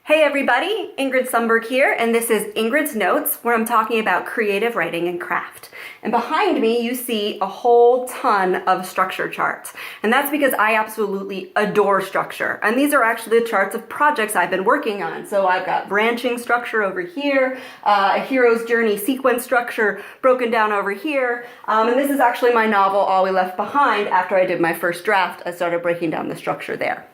Hey everybody, Ingrid Sundberg here, and this is Ingrid's Notes, where I'm talking about creative writing and craft. And behind me you see a whole ton of structure charts. And that's because I absolutely adore structure. And these are actually the charts of projects I've been working on. So I've got branching structure over here, a hero's journey sequence structure broken down over here. And this is actually my novel, All We Left Behind. After I did my first draft, I started breaking down the structure there.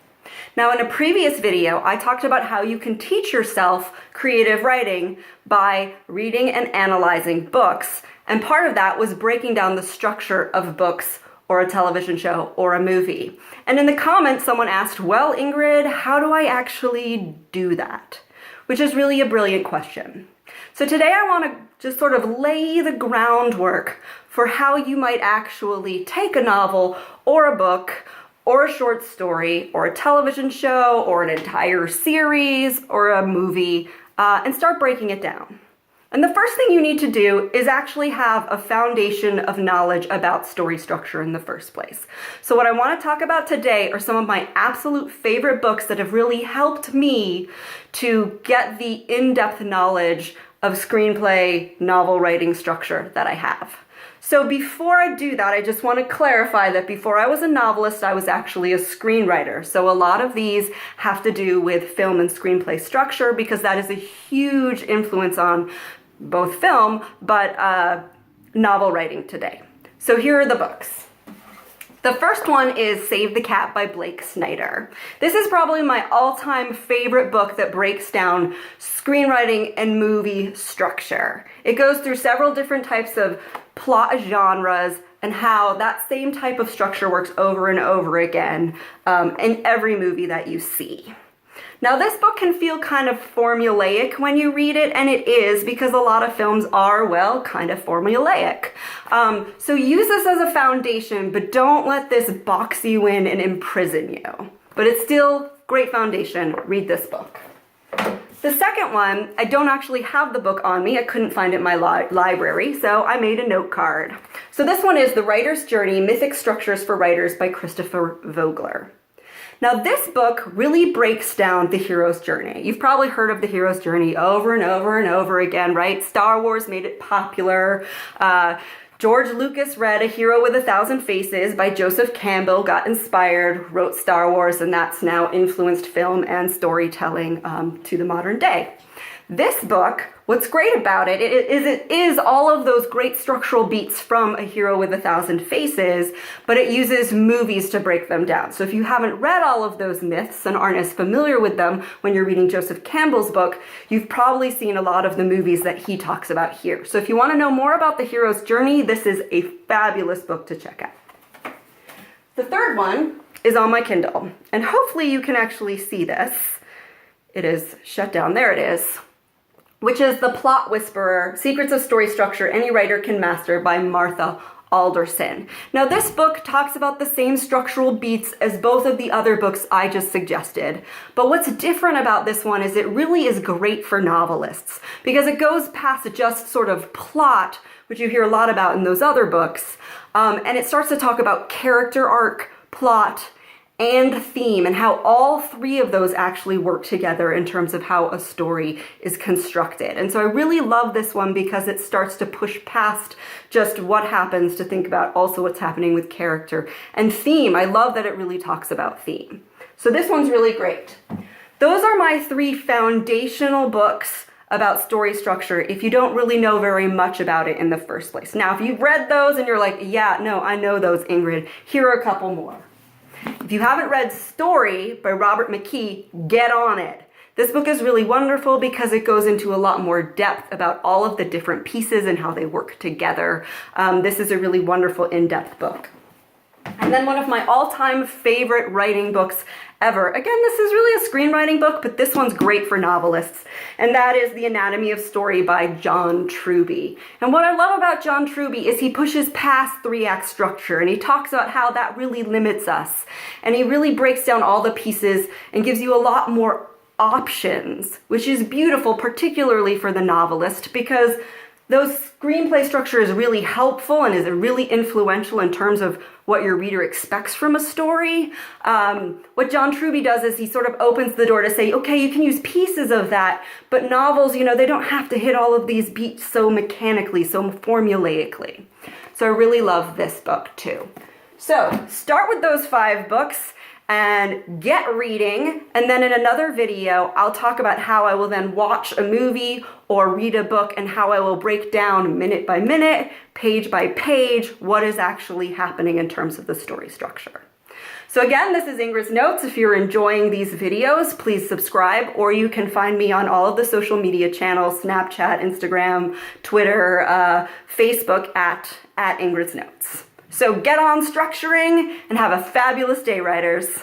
Now, in a previous video, I talked about how you can teach yourself creative writing by reading and analyzing books. And part of that was breaking down the structure of books or a television show or a movie. And in the comments, someone asked, well, Ingrid, how do I actually do that? Which is really a brilliant question. So today I want to just sort of lay the groundwork for how you might actually take a novel or a book or a short story, or a television show, or an entire series, or a movie, and start breaking it down. And the first thing you need to do is actually have a foundation of knowledge about story structure in the first place. So what I want to talk about today are some of my absolute favorite books that have really helped me to get the in-depth knowledge of screenplay, novel writing structure that I have. So before I do that, I just want to clarify that before I was a novelist, I was actually a screenwriter. So a lot of these have to do with film and screenplay structure because that is a huge influence on both film, but novel writing today. So here are the books. The first one is Save the Cat by Blake Snyder. This is probably my all-time favorite book that breaks down screenwriting and movie structure. It goes through several different types of plot genres and how that same type of structure works over and over again in every movie that you see. Now, this book can feel kind of formulaic when you read it, and it is because a lot of films are, well, kind of formulaic. So use this as a foundation, but don't let this box you in and imprison you. But it's still great foundation. Read this book. The second one, I don't actually have the book on me. I couldn't find it in my library, so I made a note card. So this one is The Writer's Journey, Mythic Structures for Writers by Christopher Vogler. Now, this book really breaks down the hero's journey. You've probably heard of the hero's journey over and over and over again, right? Star Wars made it popular. George Lucas read A Hero with a Thousand Faces by Joseph Campbell, got inspired, wrote Star Wars, and that's now influenced film and storytelling to the modern day. This book, what's great about it is all of those great structural beats from A Hero with a Thousand Faces, but it uses movies to break them down. So if you haven't read all of those myths and aren't as familiar with them when you're reading Joseph Campbell's book, you've probably seen a lot of the movies that he talks about here. So if you want to know more about the hero's journey, this is a fabulous book to check out. The third one is on my Kindle, and hopefully you can actually see this. It is shut down. There it is. Which is The Plot Whisperer, Secrets of Story Structure Any Writer Can Master by Martha Alderson. Now, this book talks about the same structural beats as both of the other books I just suggested. But what's different about this one is it really is great for novelists because it goes past just sort of plot, which you hear a lot about in those other books, and it starts to talk about character arc, plot, and theme, and how all three of those actually work together in terms of how a story is constructed. And so I really love this one because it starts to push past just what happens to think about also what's happening with character and theme. I love that it really talks about theme. So this one's really great. Those are my three foundational books about story structure if you don't really know very much about it in the first place. Now, if you've read those and you're like, yeah, no, I know those, Ingrid, here are a couple more. If you haven't read Story by Robert McKee, get on it. This book is really wonderful because it goes into a lot more depth about all of the different pieces and how they work together. This is a really wonderful in-depth book. And then one of my all-time favorite writing books ever. Again, this is really a screenwriting book, but this one's great for novelists. And that is The Anatomy of Story by John Truby. And what I love about John Truby is he pushes past three-act structure and he talks about how that really limits us. And he really breaks down all the pieces and gives you a lot more options, which is beautiful, particularly for the novelist, because Those screenplay structure is really helpful and is really influential in terms of what your reader expects from a story. What John Truby does is he sort of opens the door to say, okay, you can use pieces of that, but novels, they don't have to hit all of these beats so mechanically, so formulaically. So I really love this book too. So start with those 5 books and get reading, and then in another video, I'll talk about how I will then watch a movie or read a book and how I will break down minute by minute, page by page, what is actually happening in terms of the story structure. So again, this is Ingrid's Notes. If you're enjoying these videos, please subscribe, or you can find me on all of the social media channels, Snapchat, Instagram, Twitter, Facebook at Ingrid's Notes. So get on structuring and have a fabulous day, writers.